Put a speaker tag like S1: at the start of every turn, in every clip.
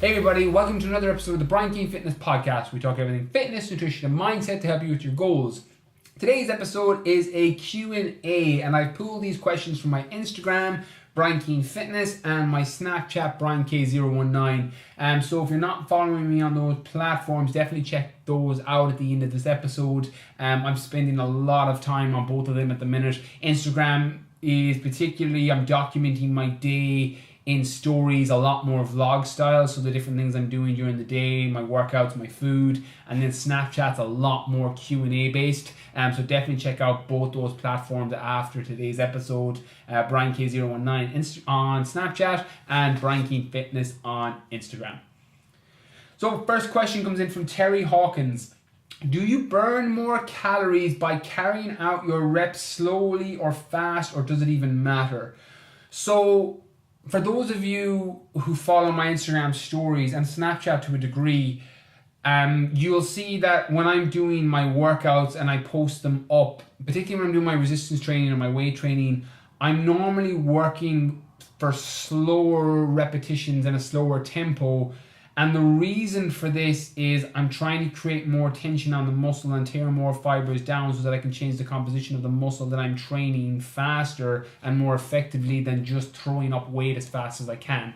S1: Hey everybody, welcome to another episode of the Keane Fitness Podcast. We talk everything fitness, nutrition, and mindset to help you with your goals. Today's episode is a Q&A, and I've pulled these questions from my Instagram, Keane Fitness, and my Snapchat, BrianK019. So if you're not following me on those platforms, definitely check those out at the end of this episode. I'm spending a lot of time on both of them at the minute. Instagram is particularly, I'm documenting my day in stories, a lot more vlog style, so the different things I'm doing during the day, my workouts, my food, and then Snapchat's a lot more Q&A based. So definitely check out both those platforms after today's episode. BrianK019 on Snapchat and Keane Fitness on Instagram. So first question comes in from Terry Hawkins. Do you burn more calories by carrying out your reps slowly or fast, or does it even matter? So for those of you who follow my Instagram stories and Snapchat to a degree, you'll see that when I'm doing my workouts and I post them up, particularly when I'm doing my resistance training or my weight training, I'm normally working for slower repetitions and a slower tempo. And the reason for this is I'm trying to create more tension on the muscle and tear more fibers down so that I can change the composition of the muscle that I'm training faster and more effectively than just throwing up weight as fast as I can.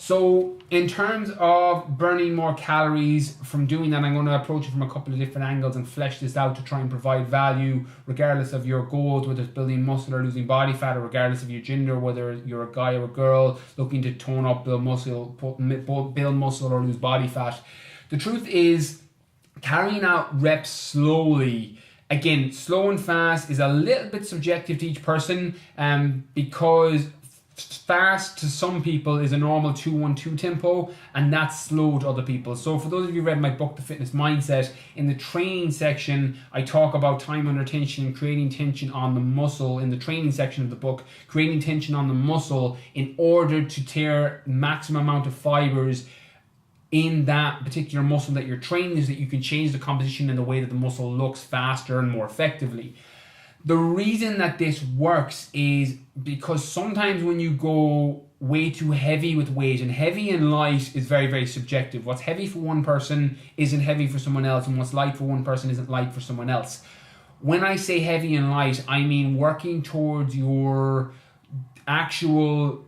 S1: So in terms of burning more calories from doing that, I'm going to approach it from a couple of different angles and flesh this out to try and provide value regardless of your goals, whether it's building muscle or losing body fat, or regardless of your gender, whether you're a guy or a girl looking to tone up, build muscle or lose body fat. The truth is, carrying out reps slowly, again, slow and fast is a little bit subjective to each person, because fast to some people is a normal 2-1-2 tempo, and that's slow to other people. So for those of you who read my book, The Fitness Mindset, in the training section, I talk about time under tension and creating tension on the muscle. In the training section of the book, creating tension on the muscle in order to tear maximum amount of fibers in that particular muscle that you're training, is that you can change the composition and the way that the muscle looks faster and more effectively. The reason that this works is because sometimes when you go way too heavy with weight, and heavy and light is very, very subjective. What's heavy for one person isn't heavy for someone else, and what's light for one person isn't light for someone else. When I say heavy and light, I mean working towards your actual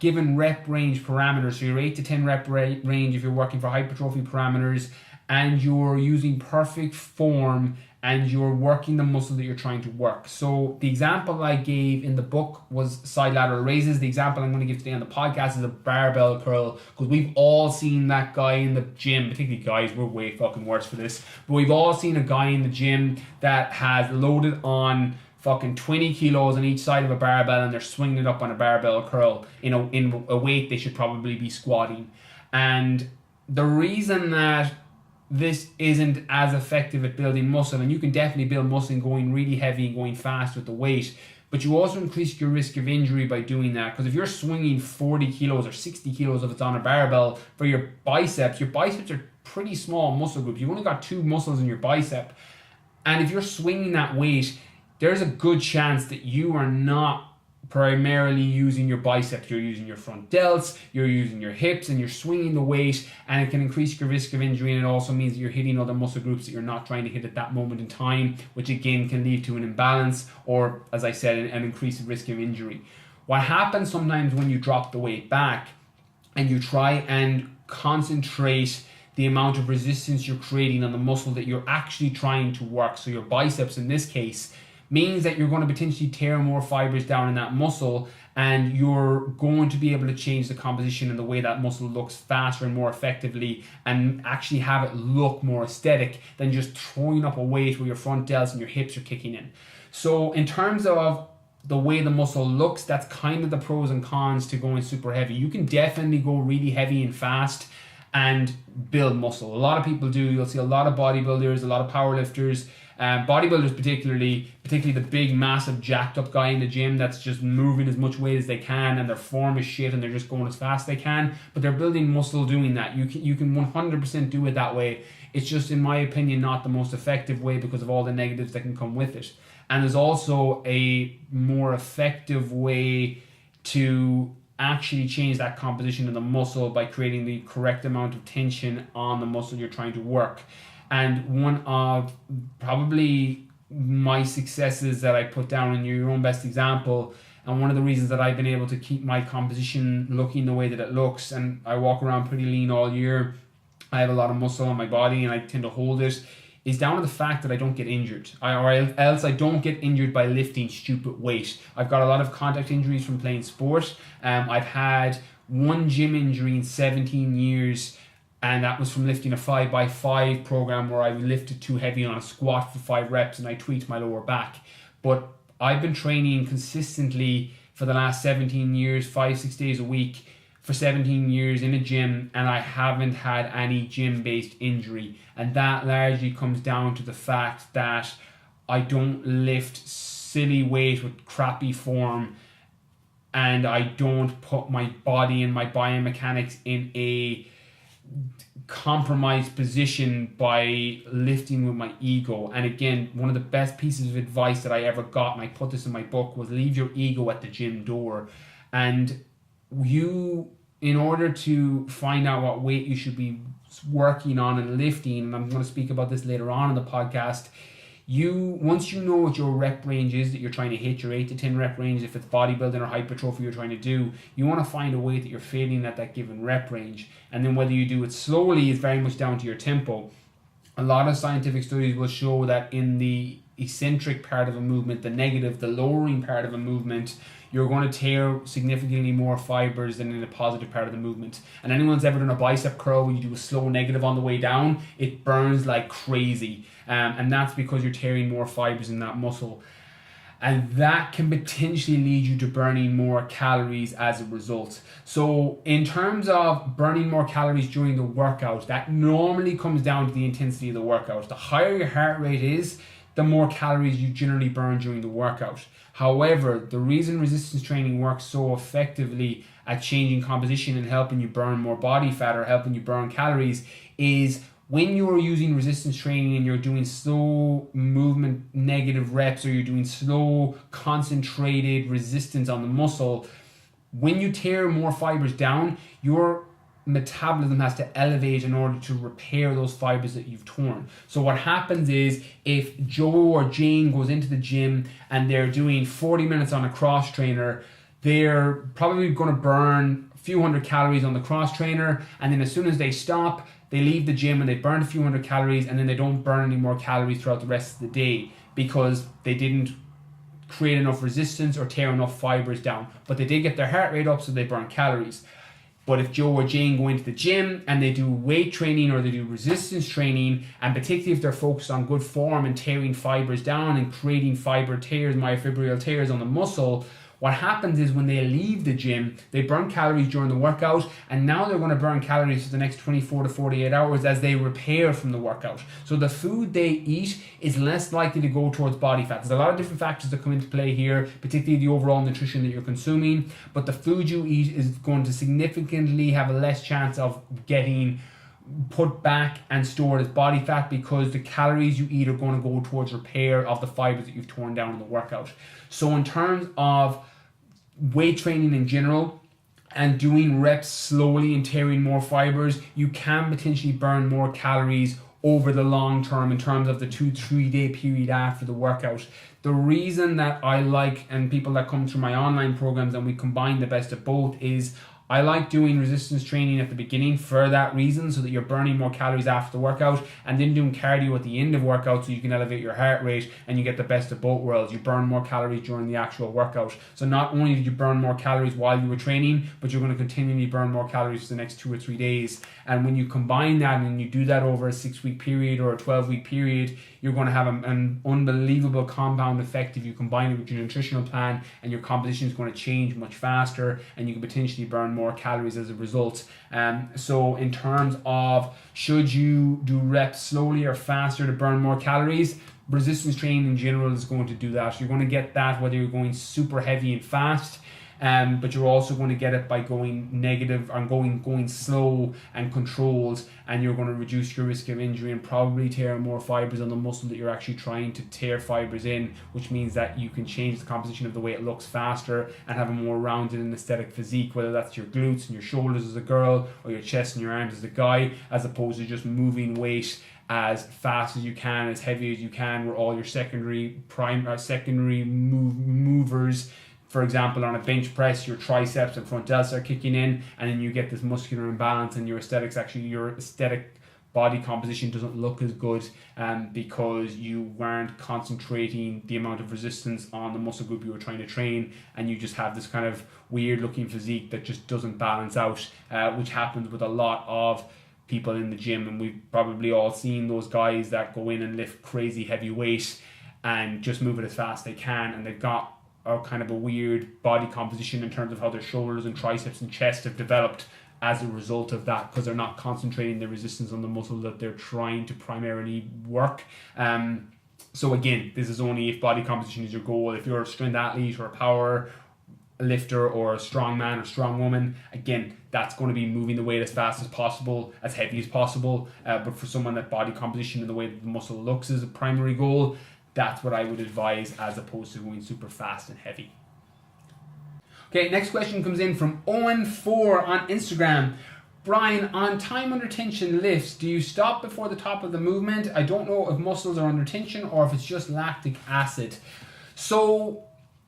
S1: given rep range parameters. So your 8 to 10 rep range if you're working for hypertrophy parameters, and you're using perfect form and you're working the muscle that you're trying to work. So the example I gave in the book was side lateral raises. The example I'm going to give today on the podcast is a barbell curl, because we've all seen that guy in the gym, particularly guys, we're way fucking worse for this, but we've all seen a guy in the gym that has loaded on fucking 20 kilos on each side of a barbell, and they're swinging it up on a barbell curl in a weight they should probably be squatting. And the reason that this isn't as effective at building muscle, and you can definitely build muscle going really heavy and going fast with the weight, but you also increase your risk of injury by doing that. Because if you're swinging 40 kilos or 60 kilos if it's on a barbell for your biceps are pretty small muscle groups. You've only got 2 muscles in your bicep, and if you're swinging that weight, there's a good chance that you are not primarily using your biceps. You're using your front delts, you're using your hips, and you're swinging the weight, and it can increase your risk of injury, and it also means that you're hitting other muscle groups that you're not trying to hit at that moment in time, which again can lead to an imbalance, or as I said, an increased risk of injury. What happens sometimes when you drop the weight back and you try and concentrate the amount of resistance you're creating on the muscle that you're actually trying to work, so your biceps in this case, means that you're going to potentially tear more fibers down in that muscle, and you're going to be able to change the composition and the way that muscle looks faster and more effectively, and actually have it look more aesthetic than just throwing up a weight where your front delts and your hips are kicking in. So in terms of the way the muscle looks, that's kind of the pros and cons to going super heavy. You can definitely go really heavy and fast and build muscle. A lot of people do. You'll see a lot of bodybuilders, a lot of powerlifters, bodybuilders particularly the big, massive, jacked up guy in the gym that's just moving as much weight as they can, and their form is shit, and they're just going as fast as they can, but they're building muscle doing that. You can 100% do it that way. It's just, in my opinion, not the most effective way because of all the negatives that can come with it. And there's also a more effective way to actually change that composition of the muscle by creating the correct amount of tension on the muscle you're trying to work. And one of probably my successes that I put down in your own best example, and one of the reasons that I've been able to keep my composition looking the way that it looks, and I walk around pretty lean all year, I have a lot of muscle on my body and I tend to hold it, is down to the fact that I don't get injured. Or else I don't get injured by lifting stupid weight. I've got a lot of contact injuries from playing sport. I've had one gym injury in 17 years, and that was from lifting a 5x5 program where I lifted too heavy on a squat for 5 reps and I tweaked my lower back. But I've been training consistently for the last 17 years, 5-6 days a week, for 17 years in a gym, and I haven't had any gym-based injury. And that largely comes down to the fact that I don't lift silly weight with crappy form, and I don't put my body and my biomechanics in a compromised position by lifting with my ego. And again, one of the best pieces of advice that I ever got, and I put this in my book, was leave your ego at the gym door. And you, in order to find out what weight you should be working on and lifting, and I'm going to speak about this later on in the podcast, once you know what your rep range is that you're trying to hit, your 8 to 10 rep range, if it's bodybuilding or hypertrophy you're trying to do, you want to find a weight that you're failing at that given rep range. And then whether you do it slowly is very much down to your tempo. A lot of scientific studies will show that in the eccentric part of a movement, the negative, the lowering part of a movement, you're going to tear significantly more fibers than in the positive part of the movement. And anyone's ever done a bicep curl where you do a slow negative on the way down, it burns like crazy. And that's because you're tearing more fibers in that muscle. And that can potentially lead you to burning more calories as a result. So in terms of burning more calories during the workout, that normally comes down to the intensity of the workout. The higher your heart rate is, the more calories you generally burn during the workout. However, the reason resistance training works so effectively at changing composition and helping you burn more body fat or helping you burn calories is when you're using resistance training and you're doing slow movement negative reps, or you're doing slow concentrated resistance on the muscle, when you tear more fibers down, your metabolism has to elevate in order to repair those fibers that you've torn. So what happens is, if Joe or Jane goes into the gym and they're doing 40 minutes on a cross trainer, they're probably going to burn a few hundred calories on the cross trainer, and then as soon as they stop, they leave the gym and they burn a few hundred calories, and then they don't burn any more calories throughout the rest of the day because they didn't create enough resistance or tear enough fibers down. But they did get their heart rate up, so they burn calories. But if Joe or Jane go into the gym and they do weight training or they do resistance training, and particularly if they're focused on good form and tearing fibers down and creating fiber tears, myofibril tears on the muscle, what happens is when they leave the gym, they burn calories during the workout, and now they're going to burn calories for the next 24 to 48 hours as they repair from the workout. So the food they eat is less likely to go towards body fat. There's a lot of different factors that come into play here, particularly the overall nutrition that you're consuming, but the food you eat is going to significantly have a less chance of getting put back and stored as body fat, because the calories you eat are going to go towards repair of the fibers that you've torn down in the workout. So in terms of weight training in general and doing reps slowly and tearing more fibers, you can potentially burn more calories over the long term in terms of the 2-3 day period after the workout. The reason that I like, and people that come through my online programs and we combine the best of both, is I like doing resistance training at the beginning for that reason, so that you're burning more calories after the workout, and then doing cardio at the end of workout so you can elevate your heart rate and you get the best of both worlds. You burn more calories during the actual workout. So not only did you burn more calories while you were training, but you're going to continually burn more calories for the next 2 or 3 days. And when you combine that and you do that over a 6-week period or a 12-week period, you're going to have an unbelievable compound effect if you combine it with your nutritional plan, and your composition is going to change much faster and you can potentially burn more calories as a result. So in terms of should you do reps slowly or faster to burn more calories, resistance training in general is going to do that. You're going to get that whether you're going super heavy and fast. but you're also going to get it by going negative and going slow and controlled, and you're going to reduce your risk of injury and probably tear more fibers on the muscle that you're actually trying to tear fibers in, which means that you can change the composition of the way it looks faster and have a more rounded and aesthetic physique, whether that's your glutes and your shoulders as a girl or your chest and your arms as a guy, as opposed to just moving weight as fast as you can, as heavy as you can, where all your secondary movers, for example, on a bench press, your triceps and front delts are kicking in, and then you get this muscular imbalance, and your aesthetic body composition doesn't look as good, because you weren't concentrating the amount of resistance on the muscle group you were trying to train, and you just have this kind of weird looking physique that just doesn't balance out, which happens with a lot of people in the gym. And we've probably all seen those guys that go in and lift crazy heavy weight and just move it as fast as they can, and they've got a kind of a weird body composition in terms of how their shoulders and triceps and chest have developed as a result of that, because they're not concentrating the resistance on the muscle that they're trying to primarily work. So again, this is only if body composition is your goal. If you're a strength athlete or a power lifter or a strong man or strong woman, again, that's going to be moving the weight as fast as possible, as heavy as possible. But for someone that body composition and the way that the muscle looks is a primary goal, that's what I would advise, as opposed to going super fast and heavy. Okay, next question comes in from Owen4 on Instagram. Brian, on time under tension lifts, do you stop before the top of the movement? I don't know if muscles are under tension or if it's just lactic acid. So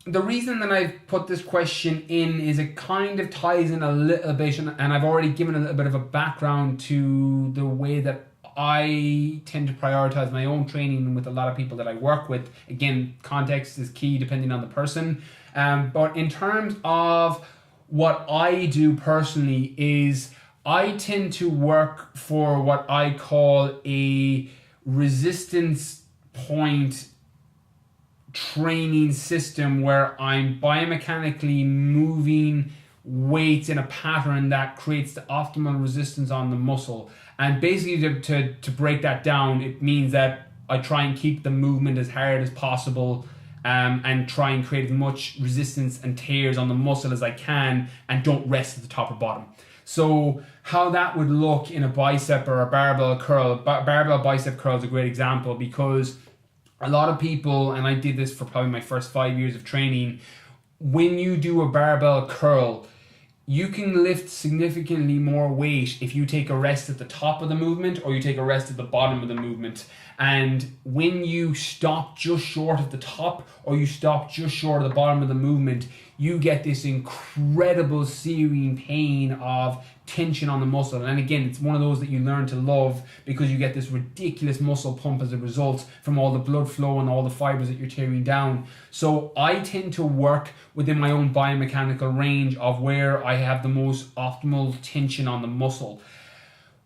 S1: the reason that I've put this question in is it kind of ties in a little bit, and I've already given a little bit of a background to the way that I tend to prioritize my own training with a lot of people that I work with. Again, context is key depending on the person. But in terms of what I do personally is I tend to work for what I call a resistance point training system, where I'm biomechanically moving weights in a pattern that creates the optimal resistance on the muscle. And basically to break that down, it means that I try and keep the movement as hard as possible, and try and create as much resistance and tears on the muscle as I can, and don't rest at the top or bottom. So how that would look in a bicep or a barbell curl, barbell bicep curl is a great example, because a lot of people, and I did this for probably my first 5 years of training, when you do a barbell curl, you can lift significantly more weight if you take a rest at the top of the movement or you take a rest at the bottom of the movement. And when you stop just short of the top or you stop just short of the bottom of the movement, you get this incredible searing pain of tension on the muscle. And again, it's one of those that you learn to love, because you get this ridiculous muscle pump as a result from all the blood flow and all the fibers that you're tearing down. So I tend to work within my own biomechanical range of where I have the most optimal tension on the muscle.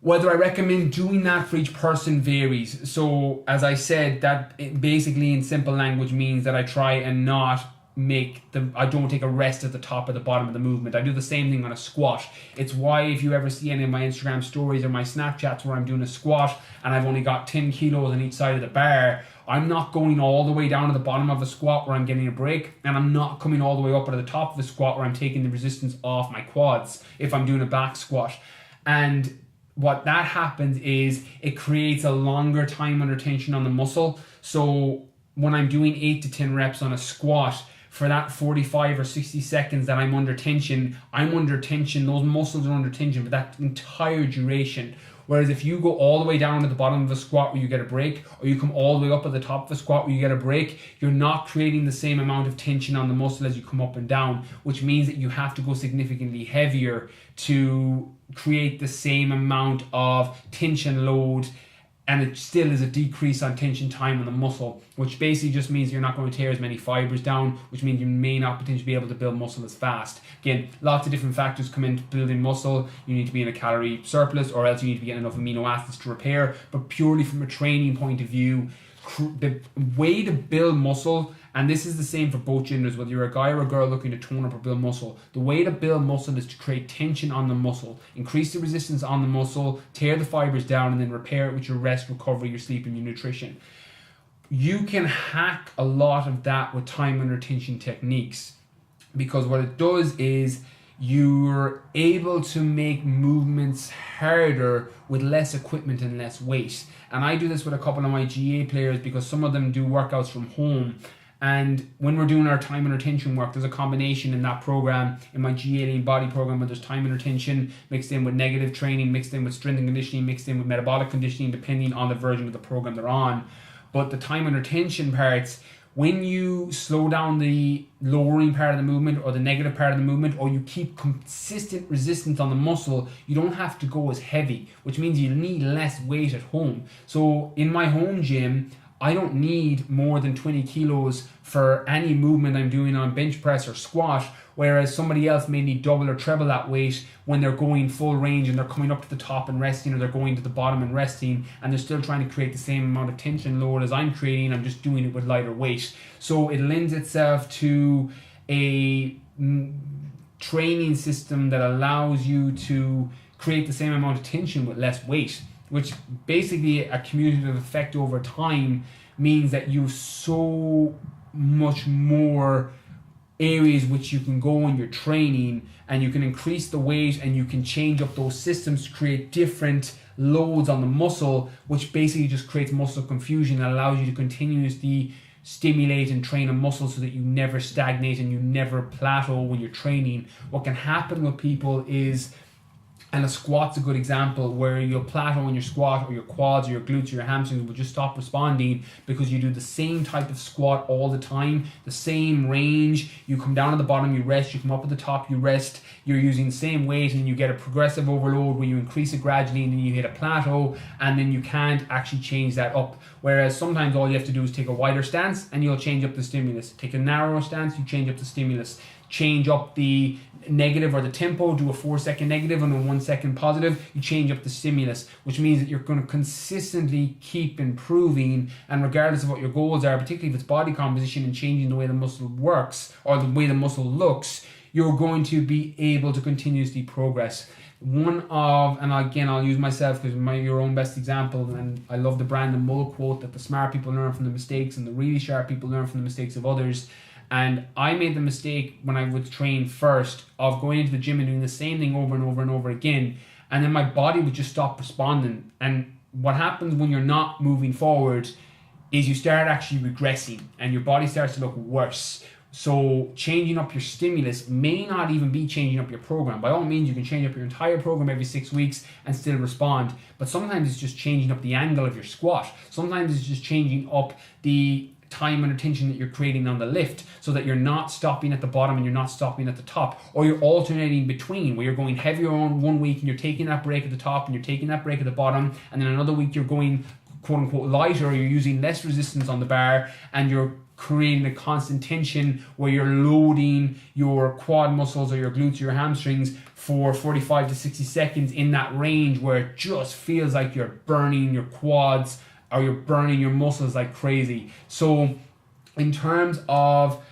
S1: Whether I recommend doing that for each person varies. So as I said, that basically in simple language means that I try and not I don't take a rest at the top or the bottom of the movement. I do the same thing on a squat. It's why if you ever see any of my Instagram stories or my Snapchats where I'm doing a squat and I've only got 10 kilos on each side of the bar, I'm not going all the way down to the bottom of the squat where I'm getting a break, and I'm not coming all the way up to the top of the squat where I'm taking the resistance off my quads if I'm doing a back squat. And what that happens is it creates a longer time under tension on the muscle. So when I'm doing 8 to 10 reps on a squat, for that 45 or 60 seconds that I'm under tension, those muscles are under tension for that entire duration. Whereas if you go all the way down at the bottom of a squat where you get a break, or you come all the way up at the top of a squat where you get a break, you're not creating the same amount of tension on the muscle as you come up and down, which means that you have to go significantly heavier to create the same amount of tension load, and it still is a decrease on tension time on the muscle, which basically just means you're not going to tear as many fibers down, which means you may not potentially be able to build muscle as fast. Again, lots of different factors come into building muscle. You need to be in a calorie surplus, or else you need to be getting enough amino acids to repair. But purely from a training point of view, the way to build muscle, and this is the same for both genders, whether you're a guy or a girl looking to tone up or build muscle, the way to build muscle is to create tension on the muscle, increase the resistance on the muscle, tear the fibers down, and then repair it with your rest, recovery, your sleep, and your nutrition. You can hack a lot of that with time under tension techniques. because what it does is you're able to make movements harder with less equipment and less weight. And I do this with a couple of my GA players because some of them do workouts from home. And when we're doing our time and retention work, there's a combination in that program, in my GA lean body program, where there's time and retention mixed in with negative training, mixed in with strength and conditioning, mixed in with metabolic conditioning, depending on the version of the program they're on. But the time and retention parts, when you slow down the lowering part of the movement or the negative part of the movement, or you keep consistent resistance on the muscle, you don't have to go as heavy, which means you need less weight at home. So in my home gym, I don't need more than 20 kilos for any movement I'm doing on bench press or squat, whereas somebody else may need double or treble that weight when they're going full range and they're coming up to the top and resting, or they're going to the bottom and resting, and they're still trying to create the same amount of tension load as I'm creating. I'm just doing it with lighter weight. So it lends itself to a training system that allows you to create the same amount of tension with less weight, which basically a cumulative effect over time means that you so much more areas which you can go in your training, and you can increase the weight and you can change up those systems to create different loads on the muscle, which basically just creates muscle confusion and allows you to continuously stimulate and train a muscle so that you never stagnate and you never plateau when you're training. What can happen with people is, and a squat's a good example, where you'll plateau in your squat, or your quads or your glutes or your hamstrings will just stop responding because you do the same type of squat all the time, the same range. You come down at the bottom, you rest, you come up at the top, you rest, you're using the same weight, and you get a progressive overload where you increase it gradually and then you hit a plateau, and then you can't actually change that up. Whereas sometimes all you have to do is take a wider stance and you'll change up the stimulus. Take a narrower stance, you change up the stimulus. Change up the negative or the tempo, do a 4-second negative and a 1-second positive, you change up the stimulus, which means that you're going to consistently keep improving. And regardless of what your goals are, particularly if it's body composition and changing the way the muscle works or the way the muscle looks, you're going to be able to continuously progress. And again, I'll use myself because your own best example, and I love the Brandon Mull quote that the smart people learn from the mistakes and the really sharp people learn from the mistakes of others. And I made the mistake when I would train first of going into the gym and doing the same thing over and over and over again. And then my body would just stop responding. And what happens when you're not moving forward is you start actually regressing and your body starts to look worse. So changing up your stimulus may not even be changing up your program. By all means, you can change up your entire program every 6 weeks and still respond. But sometimes it's just changing up the angle of your squat. Sometimes it's just changing up the time and attention that you're creating on the lift, so that you're not stopping at the bottom and you're not stopping at the top, or you're alternating between, where you're going heavier on one week and you're taking that break at the top and you're taking that break at the bottom, and then another week you're going quote unquote lighter, or you're using less resistance on the bar and you're creating a constant tension where you're loading your quad muscles or your glutes or your hamstrings for 45 to 60 seconds in that range where it just feels like you're burning your quads or you're burning your muscles like crazy. So in terms of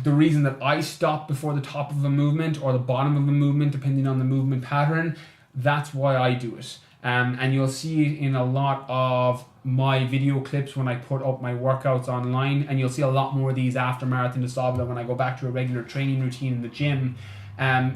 S1: the reason that I stop before the top of a movement or the bottom of a movement, depending on the movement pattern, that's why I do it. And you'll see it in a lot of my video clips when I put up my workouts online, and you'll see a lot more of these after Marathon des Sables when I go back to a regular training routine in the gym.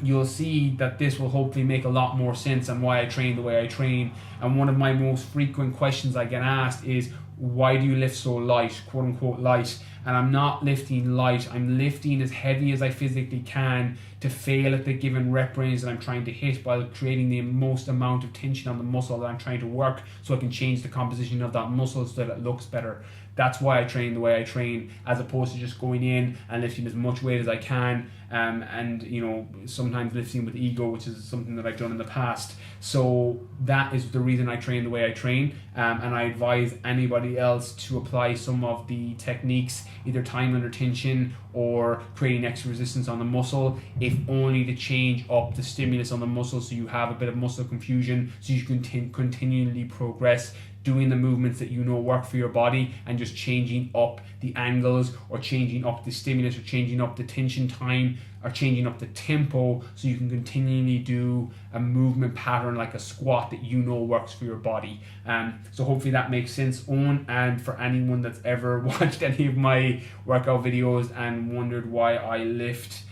S1: You'll see that this will hopefully make a lot more sense on why I train the way I train. And one of my most frequent questions I get asked is, why do you lift so light, quote unquote light? And I'm not lifting light, I'm lifting as heavy as I physically can to fail at the given rep range that I'm trying to hit, while creating the most amount of tension on the muscle that I'm trying to work, so I can change the composition of that muscle so that it looks better. That's why I train the way I train, as opposed to just going in and lifting as much weight as I can, and sometimes lifting with ego, which is something that I've done in the past. So that is the reason I train the way I train, and I advise anybody else to apply some of the techniques, either time under tension or creating extra resistance on the muscle, if only to change up the stimulus on the muscle so you have a bit of muscle confusion, so you can continually progress doing the movements that you know work for your body, and just changing up the angles or changing up the stimulus or changing up the tension time or changing up the tempo, so you can continually do a movement pattern like a squat that you know works for your body. So hopefully that makes sense, Owen. And for anyone that's ever watched any of my workout videos and wondered why I lift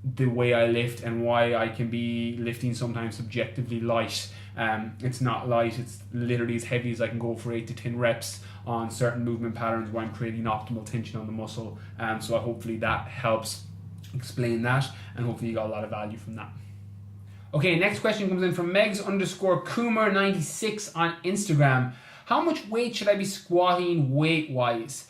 S1: the way I lift and why I can be lifting sometimes subjectively light. It's not light, it's literally as heavy as I can go for 8 to 10 reps on certain movement patterns where I'm creating optimal tension on the muscle. So hopefully that helps explain that, and hopefully you got a lot of value from that. Okay, next question comes in from Megs_Coomer96 on Instagram. How much weight should I be squatting weight-wise?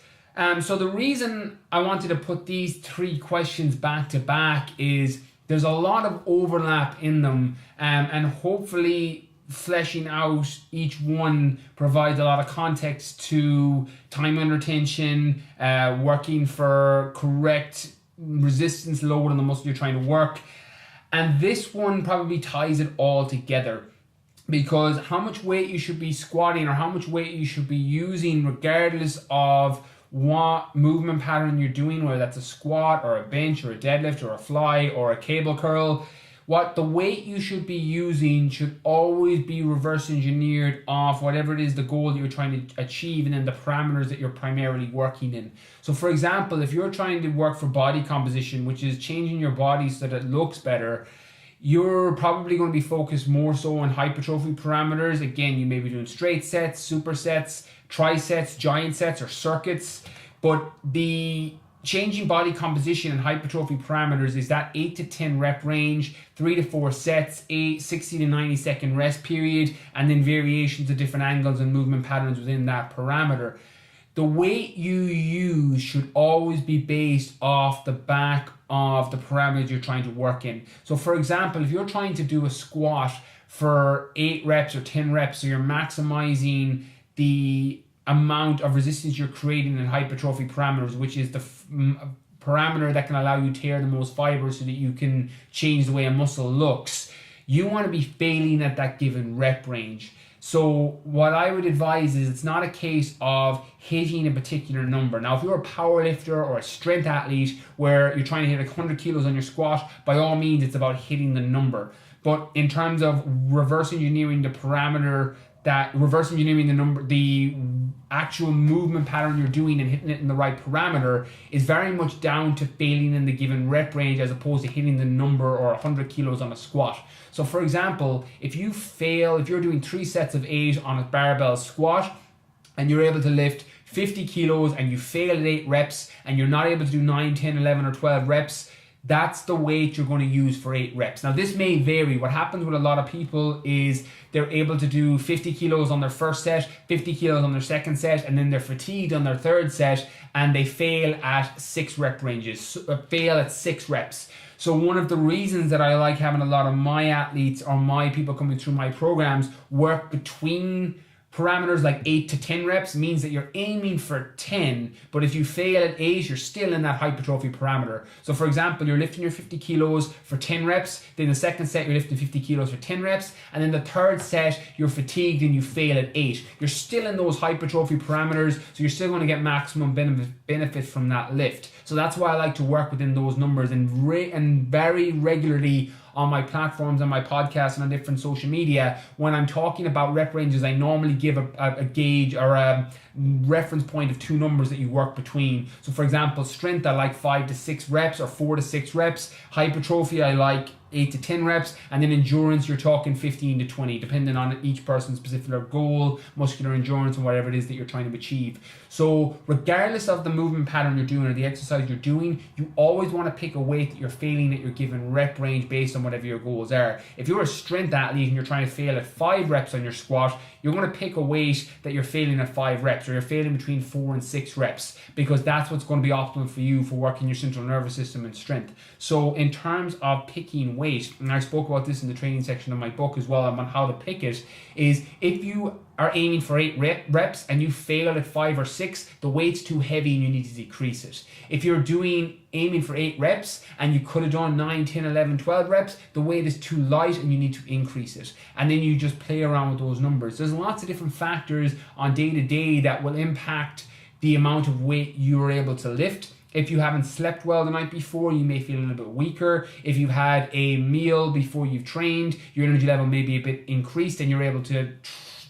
S1: So the reason I wanted to put these three questions back to back is there's a lot of overlap in them, and hopefully fleshing out each one provides a lot of context to time under tension, working for correct resistance load on the muscle you're trying to work. And this one probably ties it all together, because how much weight you should be squatting or how much weight you should be using regardless of what movement pattern you're doing, whether that's a squat or a bench or a deadlift or a fly or a cable curl, what the weight you should be using should always be reverse engineered off whatever it is the goal that you're trying to achieve and then the parameters that you're primarily working in. So for example, if you're trying to work for body composition, which is changing your body so that it looks better, you're probably going to be focused more so on hypertrophy parameters. Again, you may be doing straight sets, supersets, trisets, giant sets, or circuits, but the changing body composition and hypertrophy parameters is that 8 to 10 rep range, 3 to 4 sets, 60 to 90 second rest period, and then variations of different angles and movement patterns within that parameter. The weight you use should always be based off the back of the parameters you're trying to work in. So for example, if you're trying to do a squat for 8 reps or 10 reps, so you're maximizing the amount of resistance you're creating in hypertrophy parameters, which is the parameter that can allow you to tear the most fibers so that you can change the way a muscle looks, you want to be failing at that given rep range. So what I would advise is it's not a case of hitting a particular number. Now, if you're a power lifter or a strength athlete where you're trying to hit 100 kilos on your squat, by all means, it's about hitting the number. But in terms of reverse engineering the parameter, the actual movement pattern you're doing and hitting it in the right parameter is very much down to failing in the given rep range as opposed to hitting the number or 100 kilos on a squat. So for example, if you're doing 3 sets of 8 on a barbell squat and you're able to lift 50 kilos and you fail at 8 reps and you're not able to do 9, 10, 11 or 12 reps, that's the weight you're going to use for 8 reps. Now this may vary. What happens with a lot of people is they're able to do 50 kilos on their first set, 50 kilos on their second set, and then they're fatigued on their third set and they fail at 6 rep ranges, fail at 6 reps. So one of the reasons that I like having a lot of my athletes or my people coming through my programs work between parameters like 8 to 10 reps means that you're aiming for 10, but if you fail at 8, you're still in that hypertrophy parameter. So for example, you're lifting your 50 kilos for 10 reps, then the second set you're lifting 50 kilos for 10 reps, and then the third set you're fatigued and you fail at 8. You're still in those hypertrophy parameters, so you're still going to get maximum benefit from that lift. So that's why I like to work within those numbers and very regularly on my platforms and my podcast and on different social media. When I'm talking about rep ranges, I normally give a gauge or a reference point of 2 numbers that you work between. So for example, strength, I like 5 to 6 reps or 4 to 6 reps. Hypertrophy, I like 8 to 10 reps, and then endurance, you're talking 15 to 20, depending on each person's specific goal, muscular endurance, and whatever it is that you're trying to achieve. So regardless of the movement pattern you're doing or the exercise you're doing, you always want to pick a weight that you're failing at your given rep range based on whatever your goals are. If you're a strength athlete and you're trying to fail at 5 reps on your squat, you're going to pick a weight that you're failing at 5 reps, or you're failing between 4 and 6 reps, because that's what's going to be optimal for you for working your central nervous system and strength. So in terms of picking weight, and I spoke about this in the training section of my book as well on how to pick it, is if you are aiming for 8 reps and you fail at 5 or 6, the weight's too heavy and you need to decrease it. If you're aiming for 8 reps and you could have done 9, 10, 11, 12 reps, the weight is too light and you need to increase it. And then you just play around with those numbers. There's lots of different factors on day to day that will impact the amount of weight you're able to lift. If you haven't slept well the night before, you may feel a little bit weaker. If you've had a meal before you've trained, your energy level may be a bit increased and you're able to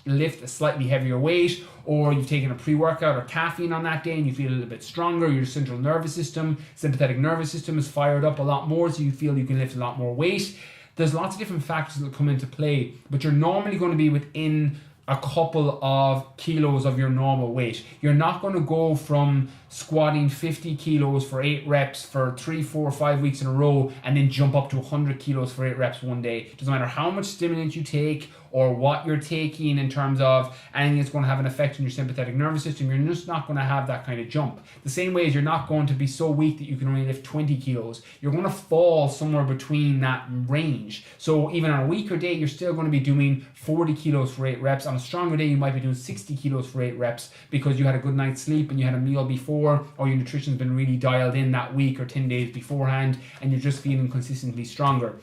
S1: lift a slightly heavier weight, or you've taken a pre-workout or caffeine on that day and you feel a little bit stronger, your central nervous system, sympathetic nervous system is fired up a lot more, so you feel you can lift a lot more weight. There's lots of different factors that come into play, but you're normally going to be within a couple of kilos of your normal weight. You're not going to go from squatting 50 kilos for 8 reps for 3, 4, 5 weeks in a row and then jump up to 100 kilos for 8 reps one day. It doesn't matter how much stimulant you take or what you're taking in terms of anything that's going to have an effect on your sympathetic nervous system. You're just not going to have that kind of jump. The same way as you're not going to be so weak that you can only lift 20 kilos. You're going to fall somewhere between that range. So even on a weaker day, you're still going to be doing 40 kilos for 8 reps. On a stronger day, you might be doing 60 kilos for 8 reps because you had a good night's sleep and you had a meal before, or your nutrition's been really dialed in that week or 10 days beforehand, and you're just feeling consistently stronger.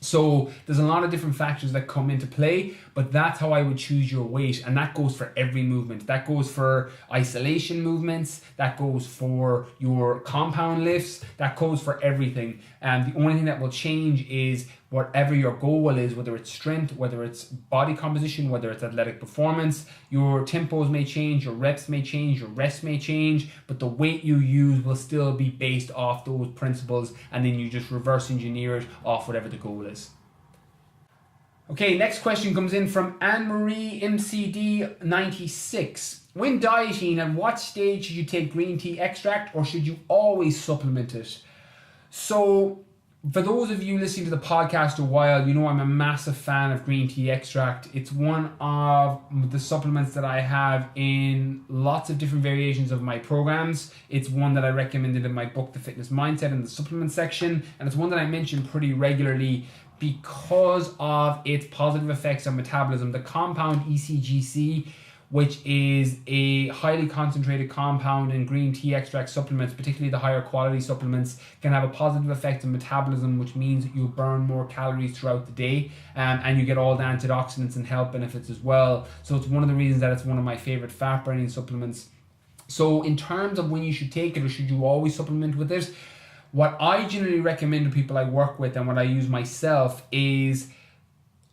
S1: So there's a lot of different factors that come into play, but that's how I would choose your weight, and that goes for every movement. That goes for isolation movements, that goes for your compound lifts, that goes for everything. And the only thing that will change is whatever your goal is, whether it's strength, whether it's body composition, whether it's athletic performance. Your tempos may change, your reps may change, your rest may change, but the weight you use will still be based off those principles, and then you just reverse engineer it off whatever the goal is. Okay, next question comes in from Anne-Marie MCD96. When dieting, at what stage should you take green tea extract, or should you always supplement it? So, for those of you listening to the podcast a while, you know I'm a massive fan of green tea extract. It's one of the supplements that I have in lots of different variations of my programs. It's one that I recommended in my book, The Fitness Mindset, in the supplement section. And it's one that I mention pretty regularly because of its positive effects on metabolism. The compound ECGC, which is a highly concentrated compound in green tea extract supplements, particularly the higher quality supplements, can have a positive effect on metabolism, which means that you burn more calories throughout the day, and you get all the antioxidants and health benefits as well. So it's one of the reasons that it's one of my favorite fat burning supplements. So in terms of when you should take it or should you always supplement with it, what I generally recommend to people I work with and what I use myself is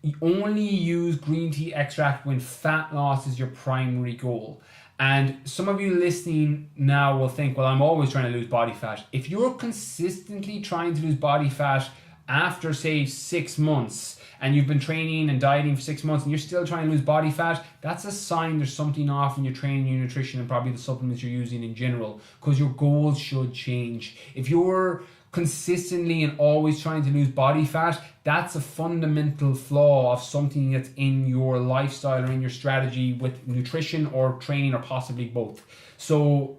S1: you only use green tea extract when fat loss is your primary goal. And some of you listening now will think, well, I'm always trying to lose body fat. If you're consistently trying to lose body fat after, say, 6 months, and you've been training and dieting for 6 months and you're still trying to lose body fat, that's a sign there's something off in your training, your nutrition, and probably the supplements you're using in general, because your goals should change. If you're consistently and always trying to lose body fat, that's a fundamental flaw of something that's in your lifestyle or in your strategy with nutrition or training, or possibly both. So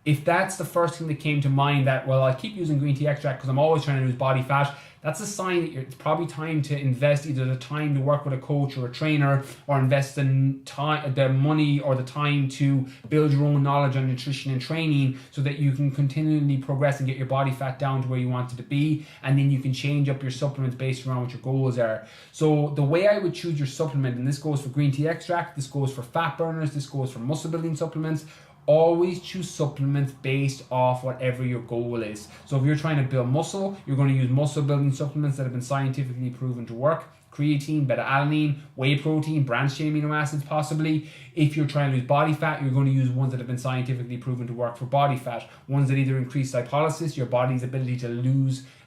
S1: if that's the first thing that came to mind, that, well, I keep using green tea extract because I'm always trying to lose body fat, that's a sign that it's probably time to invest either the time to work with a coach or a trainer, or invest the money or the time to build your own knowledge on nutrition and training, so that you can continually progress and get your body fat down to where you want it to be, and then you can change up your supplements based around what your goals are. So the way I would choose your supplement, and this goes for green tea extract, this goes for fat burners, this goes for muscle building supplements, always choose supplements based off whatever your goal is. So if you're trying to build muscle, you're going to use muscle building supplements that have been scientifically proven to work. Creatine, beta-alanine, whey protein, branched-chain amino acids possibly. If you're trying to lose body fat, you're going to use ones that have been scientifically proven to work for body fat. Ones that either increase lipolysis, your body's ability to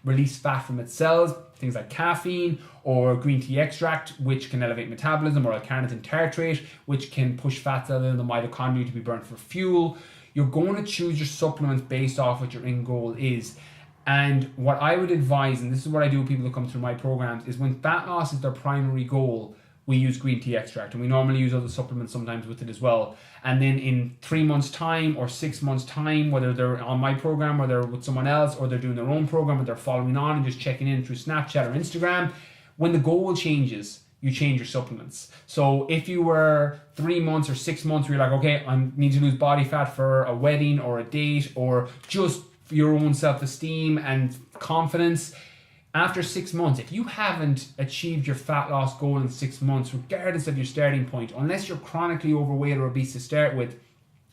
S1: release fat from its cells, things like caffeine, or green tea extract, which can elevate metabolism, or L-carnitine tartrate, which can push fat cells in the mitochondria to be burnt for fuel. You're going to choose your supplements based off what your end goal is. And what I would advise, and this is what I do with people who come through my programs, is when fat loss is their primary goal, we use green tea extract, and we normally use other supplements sometimes with it as well. And then in 3 months' time or 6 months' time, whether they're on my program or they're with someone else, or they're doing their own program and they're following on and just checking in through Snapchat or Instagram, when the goal changes, you change your supplements. So if you were 3 months or 6 months where you're like, okay, I need to lose body fat for a wedding or a date, or just for your own self-esteem and confidence, after 6 months, if you haven't achieved your fat loss goal in 6 months, regardless of your starting point, unless you're chronically overweight or obese to start with,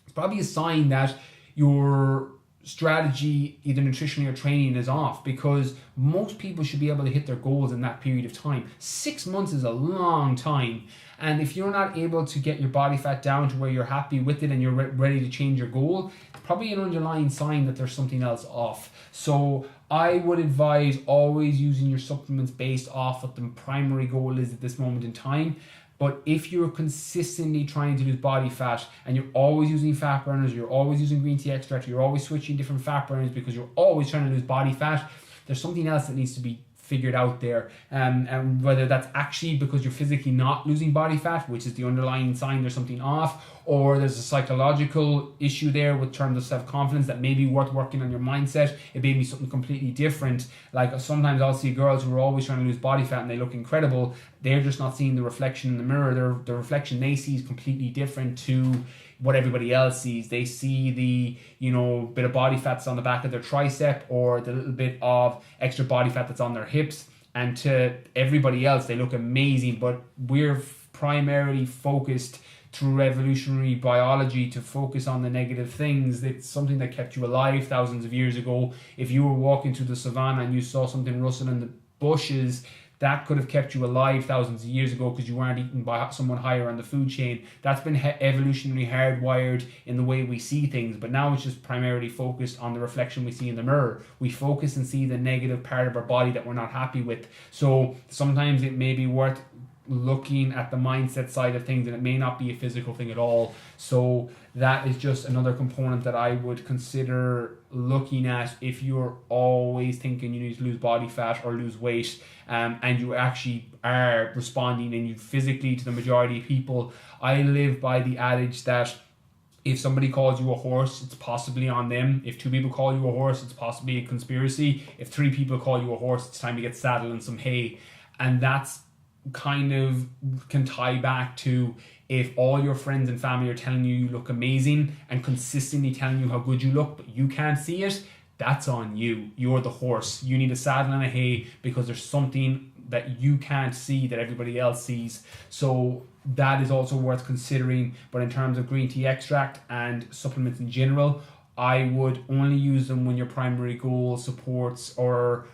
S1: it's probably a sign that you're strategy, either nutritionally or training, is off, because most people should be able to hit their goals in that period of time. 6 months is a long time, and if you're not able to get your body fat down to where you're happy with it and you're ready to change your goal, it's probably an underlying sign that there's something else off. So I would advise always using your supplements based off what the primary goal is at this moment in time. But if you're consistently trying to lose body fat and you're always using fat burners, you're always using green tea extract, you're always switching different fat burners because you're always trying to lose body fat, there's something else that needs to be figured out there. And whether that's actually because you're physically not losing body fat, which is the underlying sign there's something off, or there's a psychological issue there with terms of self-confidence that may be worth working on your mindset. It may be something completely different. Like sometimes I'll see girls who are always trying to lose body fat and they look incredible. They're just not seeing the reflection in the mirror. The reflection they see is completely different to what everybody else sees. They see the, bit of body fat that's on the back of their tricep, or the little bit of extra body fat that's on their hips. And to everybody else, they look amazing, but we're primarily focused through evolutionary biology to focus on the negative things. It's something that kept you alive thousands of years ago. If you were walking through the savannah and you saw something rustling in the bushes, that could have kept you alive thousands of years ago because you weren't eaten by someone higher on the food chain. That's been evolutionarily hardwired in the way we see things, but now it's just primarily focused on the reflection we see in the mirror. We focus and see the negative part of our body that we're not happy with. So sometimes it may be worth looking at the mindset side of things, and it may not be a physical thing at all. So that is just another component that I would consider looking at if you're always thinking you need to lose body fat or lose weight, and you actually are responding and you physically to the majority of people. I live by the adage that if somebody calls you a horse, it's possibly on them. If 2 people call you a horse, it's possibly a conspiracy. If 3 people call you a horse, it's time to get saddled in some hay. And that's kind of can tie back to, if all your friends and family are telling you you look amazing and consistently telling you how good you look, but you can't see it, that's on you. You're the horse. You need a saddle and a hay because there's something that you can't see that everybody else sees. So that is also worth considering. But in terms of green tea extract and supplements in general, I would only use them when your primary goal supports or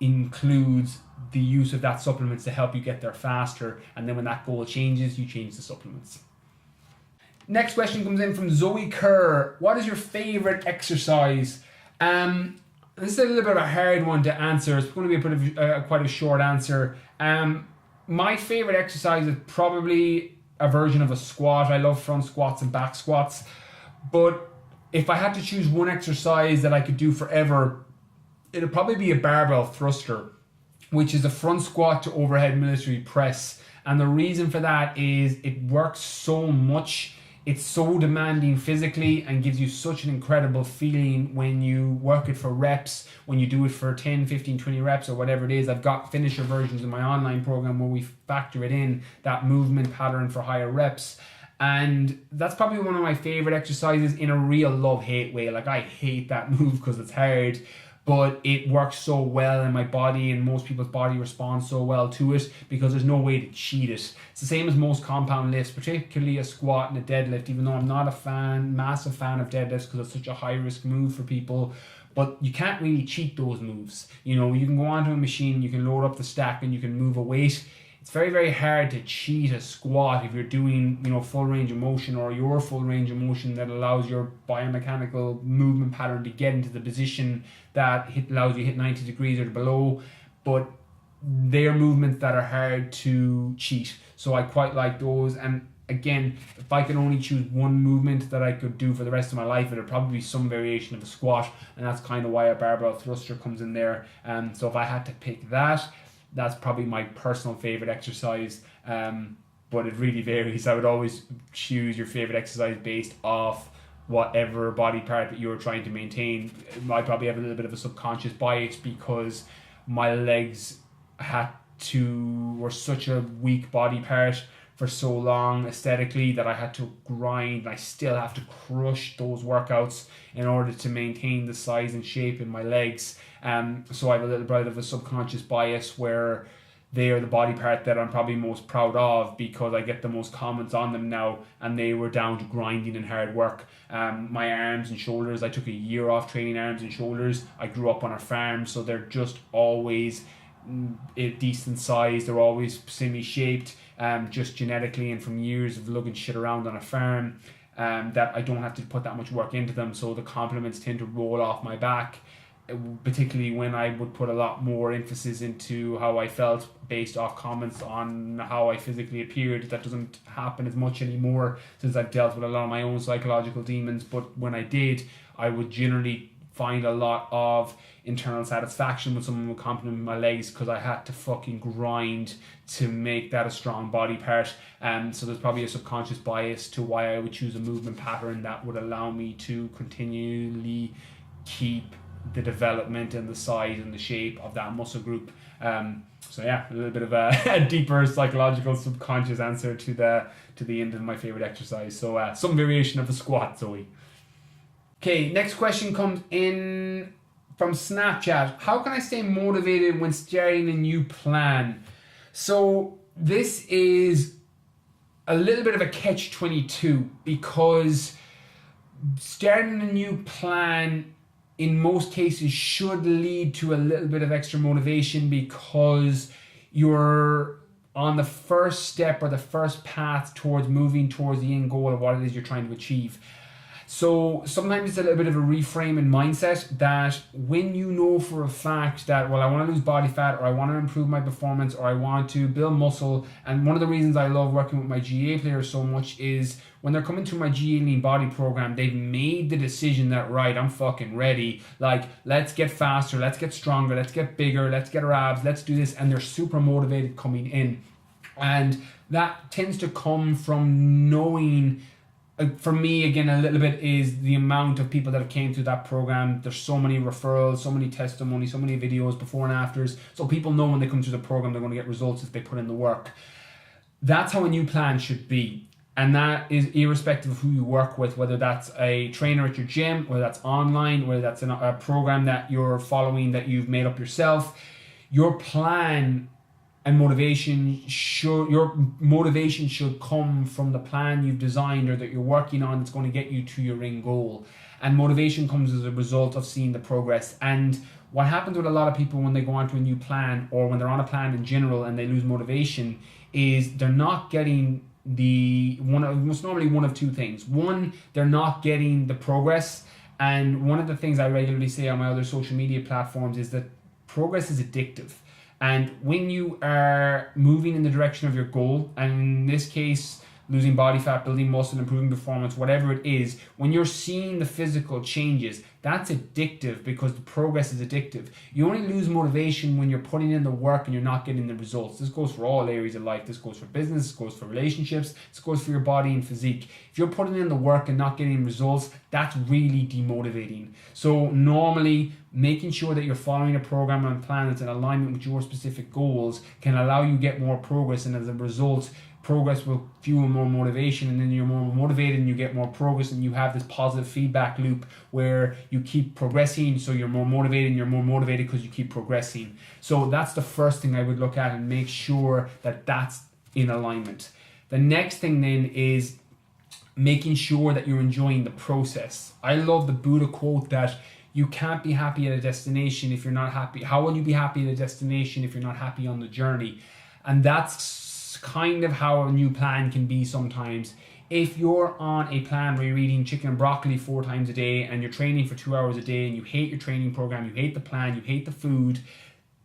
S1: includes the use of that supplements to help you get there faster. And then when that goal changes, you change the supplements. Next question comes in from Zoe Kerr. What is your favorite exercise? This is a little bit of a hard one to answer. It's going to be quite a short answer. My favorite exercise is probably a version of a squat. I love front squats and back squats. But if I had to choose one exercise that I could do forever, it'll probably be a barbell thruster, which is a front squat to overhead military press. And the reason for that is it works so much. It's so demanding physically and gives you such an incredible feeling when you work it for reps, when you do it for 10, 15, 20 reps or whatever it is. I've got finisher versions in my online program where we factor it in, that movement pattern for higher reps. And that's probably one of my favorite exercises in a real love-hate way. Like, I hate that move because it's hard, but it works so well in my body, and most people's body responds so well to it because there's no way to cheat it. It's the same as most compound lifts, particularly a squat and a deadlift, even though I'm not a massive fan of deadlifts because it's such a high risk move for people. But you can't really cheat those moves. You can go onto a machine, you can load up the stack and you can move a weight. It's very, very hard to cheat a squat if you're doing, full range of motion, or your full range of motion that allows your biomechanical movement pattern to get into the position that allows you to hit 90 degrees or below. But they're movements that are hard to cheat. So I quite like those. And again, if I could only choose one movement that I could do for the rest of my life, it'd probably be some variation of a squat. And that's kind of why a barbell thruster comes in there. So if I had to pick that, that's probably my personal favorite exercise, but it really varies. I would always choose your favorite exercise based off whatever body part that you're trying to maintain. I probably have a little bit of a subconscious bias because my legs were such a weak body part for so long aesthetically that I had to grind. I still have to crush those workouts in order to maintain the size and shape in my legs. So I have a little bit of a subconscious bias where they are the body part that I'm probably most proud of because I get the most comments on them now, and they were down to grinding and hard work. My arms and shoulders, I took a year off training arms and shoulders. I grew up on a farm, so they're just always a decent size. They're always semi-shaped, just genetically and from years of lugging shit around on a farm, that I don't have to put that much work into them, so the compliments tend to roll off my back, particularly when I would put a lot more emphasis into how I felt based off comments on how I physically appeared. That doesn't happen as much anymore since I've dealt with a lot of my own psychological demons, but when I did, I would generally find a lot of internal satisfaction when someone would compliment my legs because I had to fucking grind to make that a strong body part. So there's probably a subconscious bias to why I would choose a movement pattern that would allow me to continually keep the development and the size and the shape of that muscle group. So yeah, a little bit of a deeper psychological subconscious answer to the end of my favorite exercise. So some variation of the squat, Zoe. Okay, next question comes in from Snapchat. How can I stay motivated when starting a new plan? So this is a little bit of a catch-22 because starting a new plan in most cases should lead to a little bit of extra motivation because you're on the first step or the first path towards moving towards the end goal of what it is you're trying to achieve. So sometimes it's a little bit of a reframe in mindset that when you know for a fact that, well, I want to lose body fat, or I want to improve my performance, or I want to build muscle. And one of the reasons I love working with my GA players so much is when they're coming to my GA Lean Body program, they've made the decision that, right, I'm fucking ready. Like, let's get faster, let's get stronger, let's get bigger, let's get our abs, let's do this. And they're super motivated coming in. And that tends to come from knowing, for me, again, a little bit is the amount of people that have came through that program. There's so many referrals, so many testimonies, so many videos before and afters. So people know when they come through the program, they're going to get results if they put in the work. That's how a new plan should be. And that is irrespective of who you work with, whether that's a trainer at your gym, whether that's online, whether that's a program that you're following that you've made up yourself. Your plan and your motivation should come from the plan you've designed or that you're working on that's going to get you to your end goal. And motivation comes as a result of seeing the progress. And what happens with a lot of people when they go onto a new plan, or when they're on a plan in general and they lose motivation, is they're not getting most normally one of two things. One, they're not getting the progress. And one of the things I regularly say on my other social media platforms is that progress is addictive. And when you are moving in the direction of your goal, and in this case, losing body fat, building muscle, improving performance, whatever it is, when you're seeing the physical changes, that's addictive because the progress is addictive. You only lose motivation when you're putting in the work and you're not getting the results. This goes for all areas of life. This goes for business, this goes for relationships, this goes for your body and physique. If you're putting in the work and not getting results, that's really demotivating. So normally, making sure that you're following a program and plan that's in alignment with your specific goals can allow you to get more progress, and as a result, progress will fuel more motivation, and then you're more motivated and you get more progress, and you have this positive feedback loop where you keep progressing, so you're more motivated and you're more motivated because you keep progressing. So that's the first thing I would look at and make sure that that's in alignment. The next thing then is making sure that you're enjoying the process. I love the Buddha quote that you can't be happy at a destination if you're not happy. How will you be happy at a destination if you're not happy on the journey? And that's kind of how a new plan can be sometimes. If you're on a plan where you're eating chicken and broccoli 4 times a day and you're training for 2 hours a day and you hate your training program, you hate the plan, you hate the food,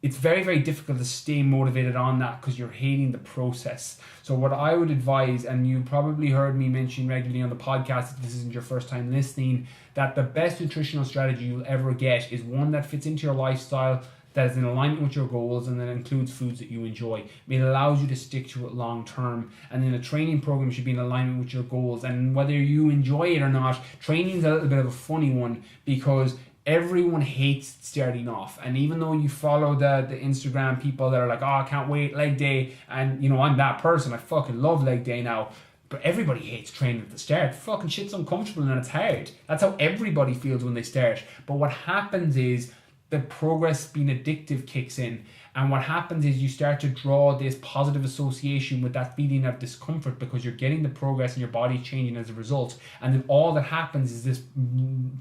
S1: it's very, very difficult to stay motivated on that because you're hating the process. So what I would advise, and you probably heard me mention regularly on the podcast if this isn't your first time listening, that the best nutritional strategy you'll ever get is one that fits into your lifestyle, that is in alignment with your goals, and that includes foods that you enjoy. It allows you to stick to it long term. And then a training program should be in alignment with your goals. And whether you enjoy it or not, training is a little bit of a funny one because everyone hates starting off. And even though you follow the Instagram people that are like, oh, I can't wait, leg day. And you know, I'm that person. I fucking love leg day now. But everybody hates training at the start. Fucking shit's uncomfortable and it's hard. That's how everybody feels when they start. But what happens is the progress being addictive kicks in, And what happens is you start to draw this positive association with that feeling of discomfort because you're getting the progress and your body changing as a result. And then all that happens is this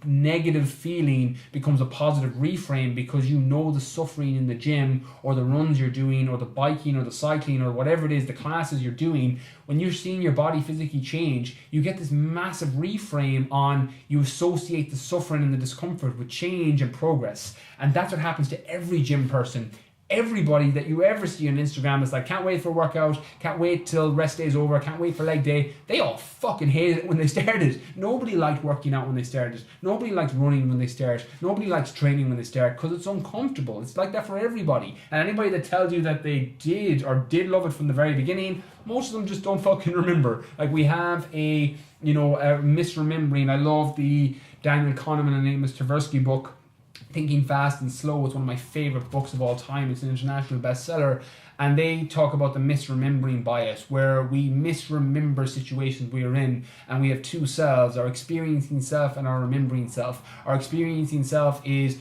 S1: negative feeling becomes a positive reframe because you know the suffering in the gym or the runs you're doing or the biking or the cycling or whatever it is, the classes you're doing. When you're seeing your body physically change, you get this massive reframe on, you associate the suffering and the discomfort with change and progress. And that's what happens to every gym person. Everybody that you ever see on Instagram is like, can't wait for a workout, can't wait till rest day's over, can't wait for leg day. They all fucking hated it when they started. Nobody liked working out when they started. Nobody likes running when they start. Nobody likes training when they start because it's uncomfortable. It's like that for everybody. And anybody that tells you that they did love it from the very beginning, most of them just don't fucking remember. Like we have a misremembering. I love the Daniel Kahneman and Amos Tversky book, Thinking Fast and Slow. It's one of my favorite books of all time. It's an international bestseller. And they talk about the misremembering bias, where we misremember situations we are in, and we have two selves, our experiencing self and our remembering self. Our experiencing self is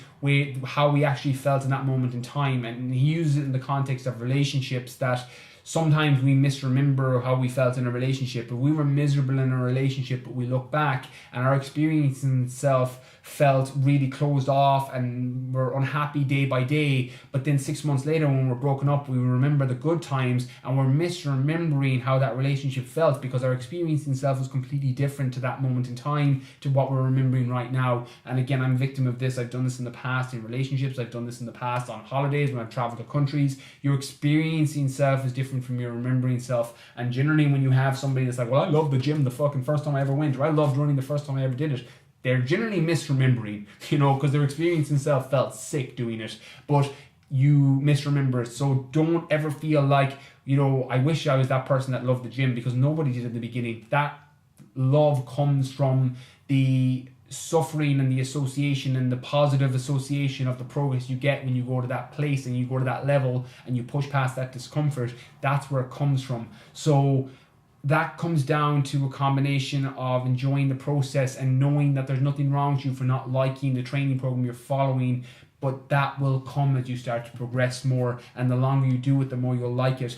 S1: how we actually felt in that moment in time. And he uses it in the context of relationships, that sometimes we misremember how we felt in a relationship. If we were miserable in a relationship, but we look back and our experiencing self felt really closed off and we're unhappy day by day, but then 6 months later when we're broken up, we remember the good times and we're misremembering how that relationship felt because our experiencing self was completely different to that moment in time to what we're remembering right now. And again, I'm a victim of this. I've done this in the past in relationships. I've done this in the past on holidays when I've traveled to countries. Your experiencing self is different from your remembering self. And generally when you have somebody that's like, well, I loved the gym the fucking first time I ever went, or I loved running the first time I ever did it, they're generally misremembering, because their experiencing self felt sick doing it, but you misremember it. So don't ever feel like, I wish I was that person that loved the gym, because nobody did in the beginning. That love comes from the suffering and the association and the positive association of the progress you get when you go to that place and you go to that level and you push past that discomfort. That's where it comes from. So that comes down to a combination of enjoying the process and knowing that there's nothing wrong with you for not liking the training program you're following, but that will come as you start to progress more, and the longer you do it, the more you'll like it.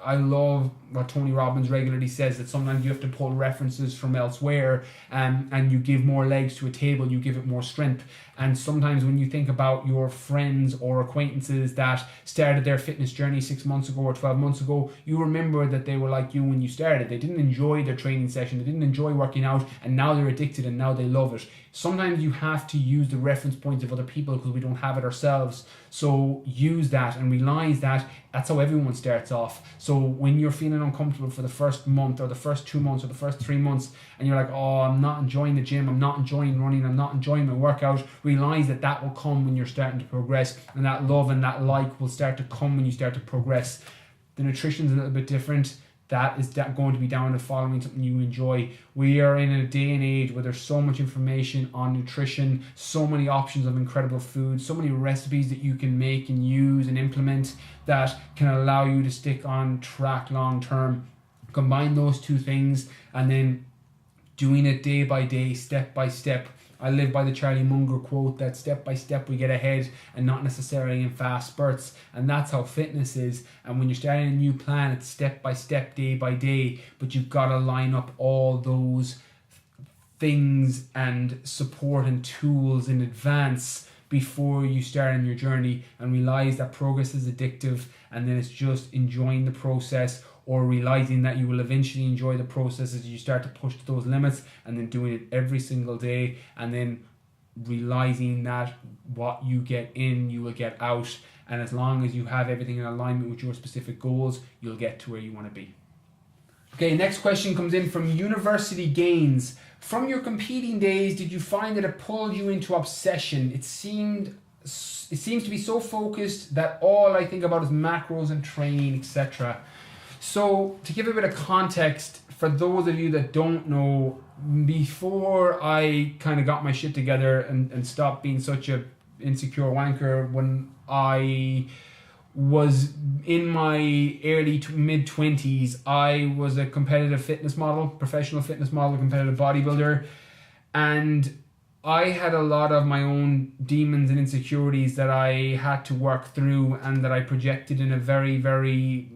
S1: I love what Tony Robbins regularly says, that sometimes you have to pull references from elsewhere, and you give more legs to a table, you give it more strength. And sometimes when you think about your friends or acquaintances that started their fitness journey 6 months ago or 12 months ago, you remember that they were like you when you started. They didn't enjoy their training session, they didn't enjoy working out, and now they're addicted and now they love it. Sometimes you have to use the reference points of other people because we don't have it ourselves. So use that and realize that that's how everyone starts off. So when you're feeling uncomfortable for the first month or the first 2 months or the first 3 months, and you're like, oh, I'm not enjoying the gym, I'm not enjoying running, I'm not enjoying my workout, realize that that will come when you're starting to progress, and that love and that like will start to come when you start to progress. The nutrition's a little bit different. That is going to be down to following something you enjoy. We are in a day and age where there's so much information on nutrition, so many options of incredible food, so many recipes that you can make and use and implement that can allow you to stick on track long term. Combine those two things and then doing it day by day, step by step. I live by the Charlie Munger quote that step by step we get ahead and not necessarily in fast spurts. And that's how fitness is. And when you're starting a new plan, it's step by step, day by day. But you've got to line up all those things and support and tools in advance before you start on your journey, and realize that progress is addictive, and then it's just enjoying the process, or realizing that you will eventually enjoy the process as you start to push to those limits, and then doing it every single day, and then realizing that what you get in, you will get out, and as long as you have everything in alignment with your specific goals, you'll get to where you want to be. Okay, next question comes in from University Gains. From your competing days, did you find that it pulled you into obsession? It seems to be so focused that all I think about is macros and training, etc. So to give a bit of context, for those of you that don't know, before I kind of got my shit together and stopped being such a insecure wanker, when I was in my early to mid 20s, I was a competitive fitness model, professional fitness model, competitive bodybuilder, and I had a lot of my own demons and insecurities that I had to work through and that I projected in a very, very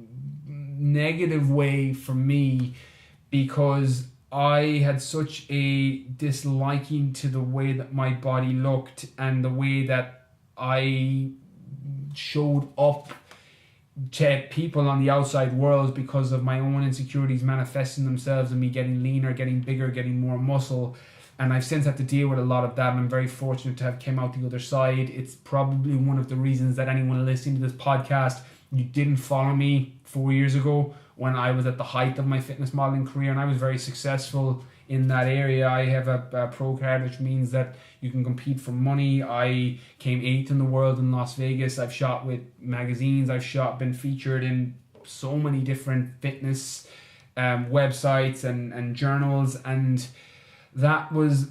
S1: negative way for me, because I had such a disliking to the way that my body looked and the way that I showed up to people on the outside world because of my own insecurities manifesting themselves in me getting leaner, getting bigger, getting more muscle. And I've since had to deal with a lot of that, and I'm very fortunate to have come out the other side. It's probably one of the reasons that anyone listening to this podcast, you didn't follow me 4 years ago when I was at the height of my fitness modeling career, and I was very successful in that area. I have a pro card, which means that you can compete for money. I came 8th in the world in Las Vegas. I've shot with magazines. Been featured in so many different fitness websites and journals, and that was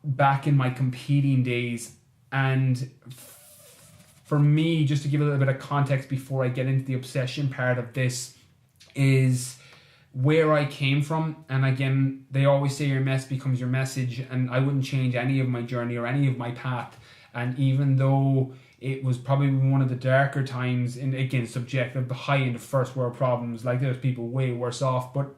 S1: back in my competing days. And for me, just to give a little bit of context before I get into the obsession part of this, is where I came from. And again, they always say your mess becomes your message, and I wouldn't change any of my journey or any of my path. And even though it was probably one of the darker times, and again, subjective, the high end of first world problems, like there's people way worse off, but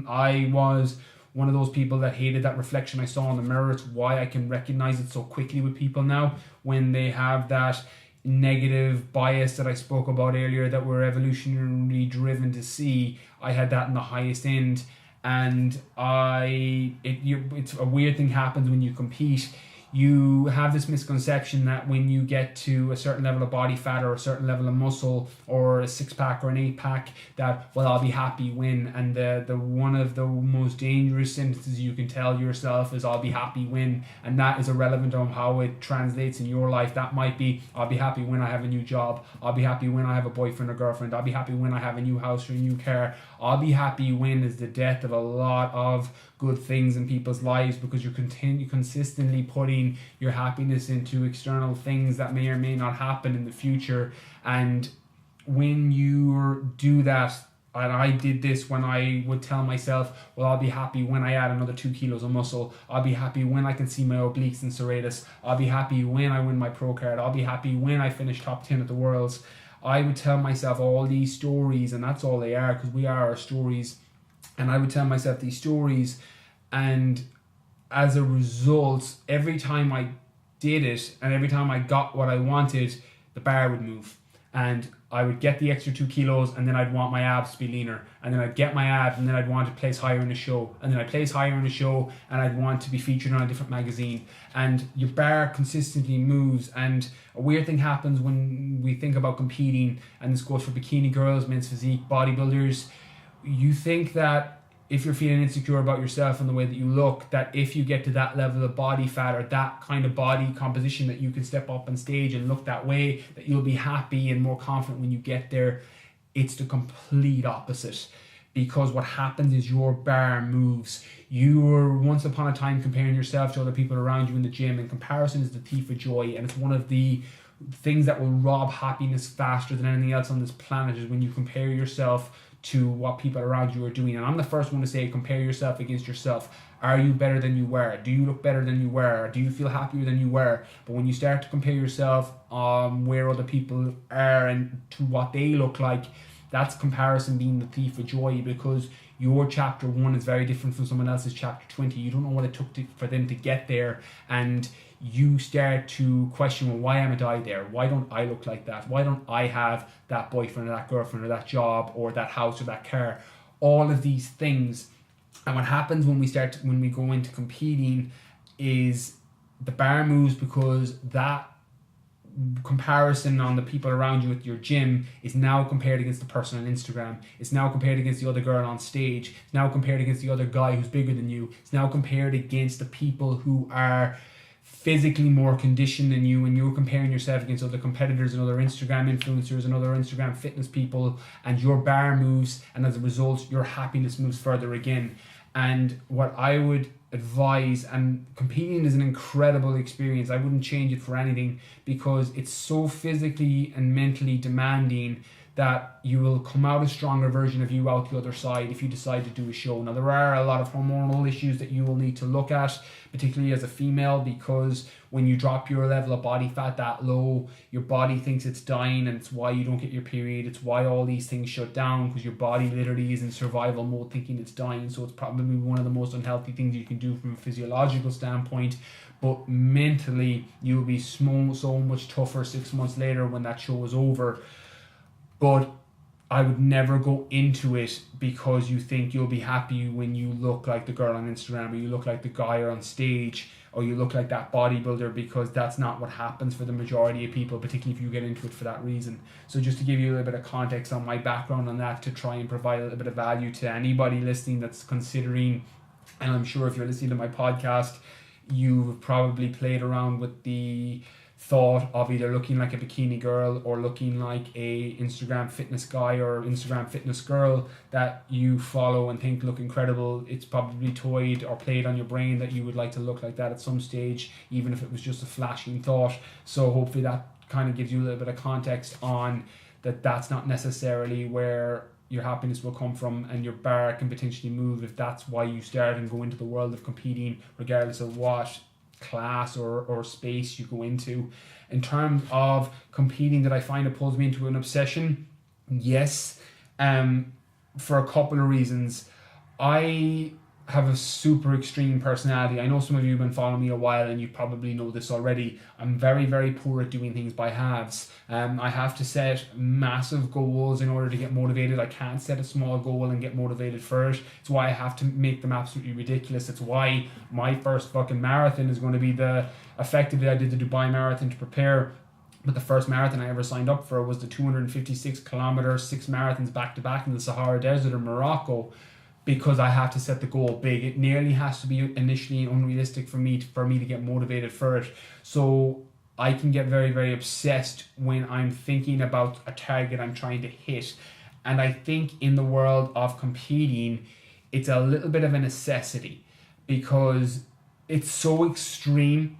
S1: I was one of those people that hated that reflection I saw in the mirror. It's why I can recognize it so quickly with people now when they have that negative bias that I spoke about earlier that we're evolutionarily driven to see. I had that in the highest end, and it's a weird thing happens when you compete. You have this misconception that when you get to a certain level of body fat or a certain level of muscle or a 6-pack or an 8-pack, that, well, I'll be happy when. And the one of the most dangerous sentences you can tell yourself is, I'll be happy when. And that is irrelevant on how it translates in your life. That might be, I'll be happy when I have a new job. I'll be happy when I have a boyfriend or girlfriend. I'll be happy when I have a new house or a new car. I'll be happy when is the death of a lot of good things in people's lives, because you're consistently putting your happiness into external things that may or may not happen in the future. And when you do that, and I did this when I would tell myself, well, I'll be happy when I add another 2 kilos of muscle. I'll be happy when I can see my obliques and serratus. I'll be happy when I win my pro card. I'll be happy when I finish top 10 at the Worlds. I would tell myself all these stories, and that's all they are, because we are our stories. And I would tell myself these stories, and as a result, every time I did it and every time I got what I wanted, the bar would move. And I would get the extra 2 kilos, and then I'd want my abs to be leaner. And then I'd get my abs, and then I'd want to place higher in a show. And then I'd place higher in a show, and I'd want to be featured on a different magazine. And your bar consistently moves. And a weird thing happens when we think about competing, and this goes for bikini girls, men's physique, bodybuilders. You think that if you're feeling insecure about yourself and the way that you look, that if you get to that level of body fat or that kind of body composition that you can step up on stage and look that way, that you'll be happy and more confident when you get there. It's the complete opposite, because what happens is your bar moves. You were once upon a time comparing yourself to other people around you in the gym, and comparison is the thief of joy, and it's one of the things that will rob happiness faster than anything else on this planet, is when you compare yourself to what people around you are doing. And I'm the first one to say, compare yourself against yourself. Are you better than you were? Do you look better than you were? Do you feel happier than you were? But when you start to compare yourself where other people are and to what they look like, that's comparison being the thief of joy, because your chapter 1 is very different from someone else's chapter 20. You don't know what it took for them to get there, and you start to question, well, why haven't I there? Why don't I look like that? Why don't I have that boyfriend or that girlfriend or that job or that house or that car? All of these things. And what happens when we go into competing is the bar moves, because that comparison on the people around you at your gym is now compared against the person on Instagram. It's now compared against the other girl on stage. It's now compared against the other guy who's bigger than you. It's now compared against the people who are physically more conditioned than you, and you're comparing yourself against other competitors and other Instagram influencers and other Instagram fitness people, and your bar moves, and as a result your happiness moves further again. And what I would advise, and competing is an incredible experience, I wouldn't change it for anything, because it's so physically and mentally demanding that you will come out a stronger version of you out the other side if you decide to do a show. Now, there are a lot of hormonal issues that you will need to look at, particularly as a female, because when you drop your level of body fat that low, your body thinks it's dying, and it's why you don't get your period. It's why all these things shut down, because your body literally is in survival mode thinking it's dying. So it's probably one of the most unhealthy things you can do from a physiological standpoint. But mentally, you'll be so much tougher 6 months later when that show is over. But I would never go into it because you think you'll be happy when you look like the girl on Instagram, or you look like the guy on stage, or you look like that bodybuilder, because that's not what happens for the majority of people, particularly if you get into it for that reason. So just to give you a little bit of context on my background on that, to try and provide a little bit of value to anybody listening that's considering, and I'm sure if you're listening to my podcast, you've probably played around with the thought of either looking like a bikini girl or looking like a Instagram fitness guy or Instagram fitness girl that you follow and think look incredible. It's probably toyed or played on your brain that you would like to look like that at some stage, even if it was just a flashing thought. So hopefully that kind of gives you a little bit of context on that that's not necessarily where your happiness will come from, and your bar can potentially move if that's why you start and go into the world of competing, regardless of what class or space you go into. In terms of competing, that I find it pulls me into an obsession, yes, for a couple of reasons. I have a super extreme personality. I know some of you have been following me a while and you probably know this already. I'm very, very poor at doing things by halves. I have to set massive goals in order to get motivated. I can't set a small goal and get motivated for it. It's why I have to make them absolutely ridiculous. It's why my first fucking marathon is going to be effectively I did the Dubai Marathon to prepare. But the first marathon I ever signed up for was the 256 kilometer, 6 marathons back to back in the Sahara Desert in Morocco, because I have to set the goal big. It nearly has to be initially unrealistic for me to get motivated for it. So I can get very, very obsessed when I'm thinking about a target I'm trying to hit. And I think in the world of competing, it's a little bit of a necessity because it's so extreme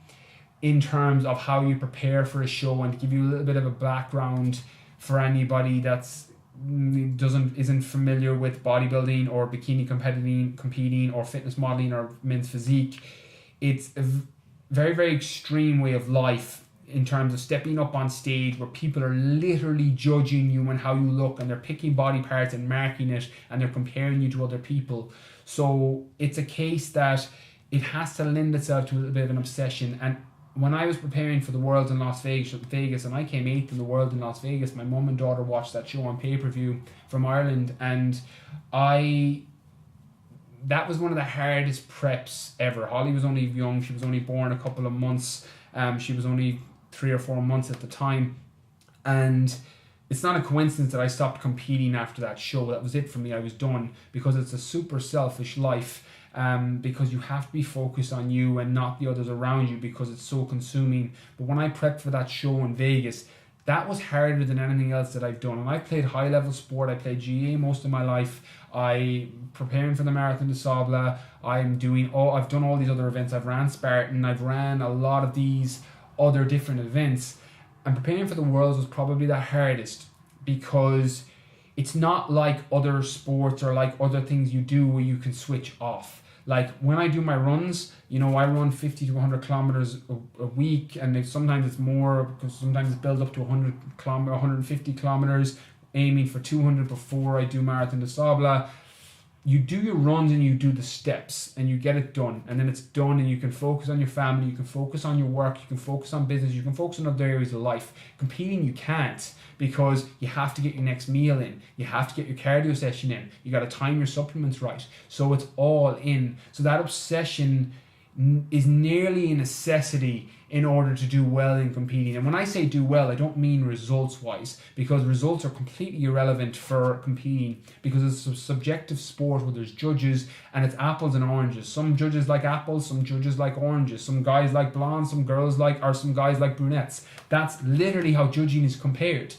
S1: in terms of how you prepare for a show. And to give you a little bit of a background for anybody that's isn't familiar with bodybuilding or bikini competing or fitness modeling or men's physique, it's a very, very extreme way of life in terms of stepping up on stage where people are literally judging you and how you look, and they're picking body parts and marking it, and they're comparing you to other people. So it's a case that it has to lend itself to a little bit of an obsession. And when I was preparing for the Worlds in Las Vegas, and I came 8th in the World in Las Vegas, my mum and daughter watched that show on pay-per-view from Ireland, and that was one of the hardest preps ever. Holly was only young, she was only born a couple of months, she was only 3 or 4 months at the time, and it's not a coincidence that I stopped competing after that show. That was it for me. I was done, because it's a super selfish life. Because you have to be focused on you and not the others around you, because it's so consuming. But when I prepped for that show in Vegas, that was harder than anything else that I've done. And I played high level sport. I played GA most of my life. Preparing for the Marathon de Sable. I've done all these other events. I've ran Spartan. I've ran a lot of these other different events. And preparing for the Worlds was probably the hardest, because it's not like other sports or like other things you do where you can switch off. Like when I do my runs, I run 50 to 100 kilometers a week, and sometimes it's more, because sometimes it's built up to 150 kilometers, aiming for 200 before I do Marathon de Sable. You do your runs and you do the steps and you get it done, and then it's done, and you can focus on your family, you can focus on your work, you can focus on business, you can focus on other areas of life. Competing, you can't, because you have to get your next meal in, you have to get your cardio session in, you got to time your supplements right, so it's all in. So that obsession is nearly a necessity in order to do well in competing. And when I say do well, I don't mean results wise, because results are completely irrelevant for competing, because it's a subjective sport where there's judges and it's apples and oranges. Some judges like apples, some judges like oranges, some guys like blondes, some guys like brunettes. That's literally how judging is compared.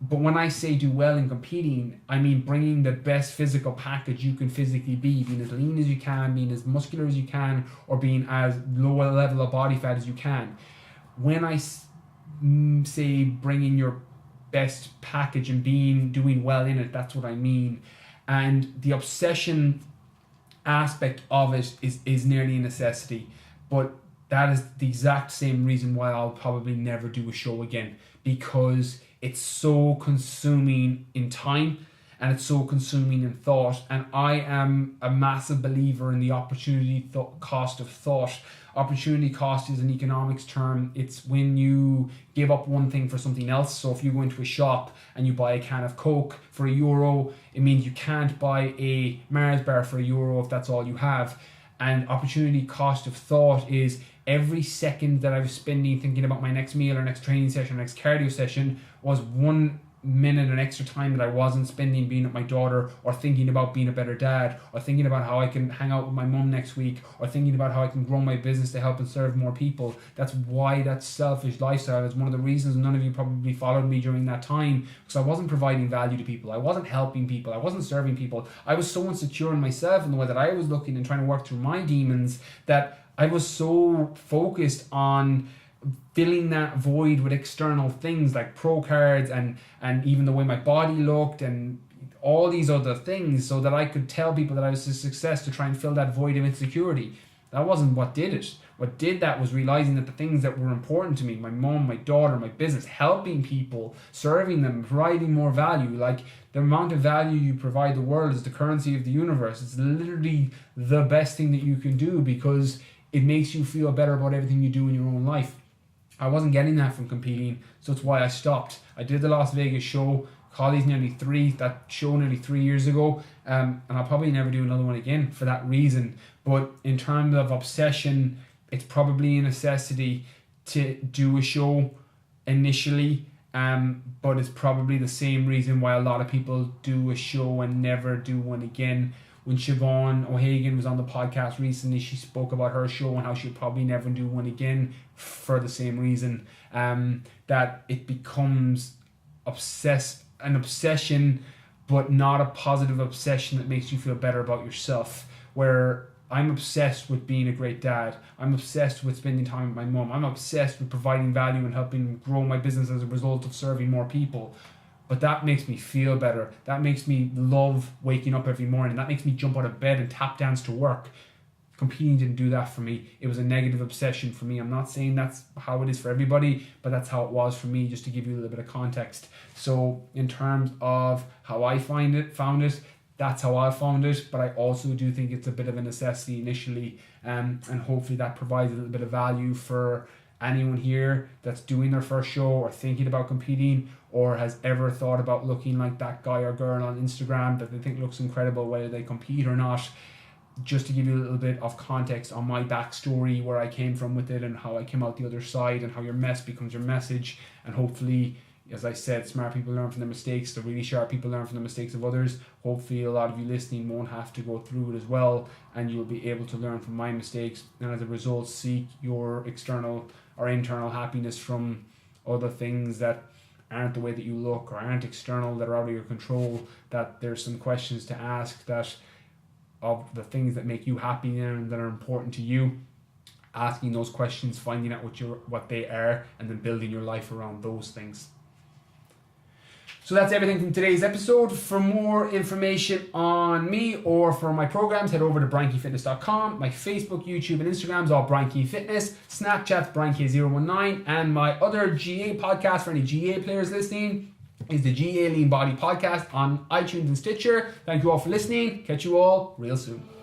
S1: But when I say do well in competing, I mean bringing the best physical package you can physically be, being as lean as you can, being as muscular as you can, or being as low a level of body fat as you can. When I say bringing your best package and doing well in it. That's what I mean. And the obsession aspect of it is nearly a necessity, but that is the exact same reason why I'll probably never do a show again, because it's so consuming in time and it's so consuming in thought. And I am a massive believer in the opportunity cost of thought. Opportunity cost is an economics term. It's when you give up one thing for something else. So if you go into a shop and you buy a can of Coke for €1, it means you can't buy a Mars bar for €1 if that's all you have. And opportunity cost of thought is every second that I was spending thinking about my next meal or next training session or next cardio session was 1 minute an extra time that I wasn't spending being with my daughter, or thinking about being a better dad, or thinking about how I can hang out with my mum next week, or thinking about how I can grow my business to help and serve more people. That's why that selfish lifestyle is one of the reasons none of you probably followed me during that time, because I wasn't providing value to people, I wasn't helping people, I wasn't serving people. I was so insecure in myself in the way that I was looking and trying to work through my demons that I was so focused on filling that void with external things like pro cards and even the way my body looked and all these other things, so that I could tell people that I was a success to try and fill that void of insecurity. That wasn't what did it. What did that was realizing that the things that were important to me, my mom, my daughter, my business, helping people, serving them, providing more value, like the amount of value you provide the world is the currency of the universe. It's literally the best thing that you can do, because it makes you feel better about everything you do in your own life. I wasn't getting that from competing, so that's why I stopped. I did the Las Vegas show, Colley's nearly 3 years ago, and I'll probably never do another one again for that reason. But in terms of obsession, it's probably a necessity to do a show initially, but it's probably the same reason why a lot of people do a show and never do one again. When Siobhan O'Hagan was on the podcast recently, she spoke about her show and how she'll probably never do one again for the same reason, that it becomes an obsession, but not a positive obsession that makes you feel better about yourself. Where I'm obsessed with being a great dad, I'm obsessed with spending time with my mom, I'm obsessed with providing value and helping grow my business as a result of serving more people. But that makes me feel better. That makes me love waking up every morning. That makes me jump out of bed and tap dance to work. Competing didn't do that for me. It was a negative obsession for me. I'm not saying that's how it is for everybody, but that's how it was for me, just to give you a little bit of context. So in terms of how I found it, that's how I found it. But I also do think it's a bit of a necessity initially, and hopefully that provides a little bit of value for anyone here that's doing their first show or thinking about competing, or has ever thought about looking like that guy or girl on Instagram that they think looks incredible, whether they compete or not. Just to give you a little bit of context on my backstory, where I came from with it and how I came out the other side, and how your mess becomes your message. And hopefully, as I said, smart people learn from their mistakes, the really sharp people learn from the mistakes of others. Hopefully a lot of you listening won't have to go through it as well, and you'll be able to learn from my mistakes, and as a result seek your external or internal happiness from other things that aren't the way that you look or aren't external, that are out of your control. That there's some questions to ask that of the things that make you happy and that are important to you. Asking those questions, finding out what they are, and then building your life around those things. So that's everything from today's episode. For more information on me or for my programs, head over to briankeefitness.com. My Facebook, YouTube, and Instagram is all Brian Keane Fitness. Snapchat's BrianK019. And my other GA podcast for any GA players listening is the GA Lean Body Podcast on iTunes and Stitcher. Thank you all for listening. Catch you all real soon.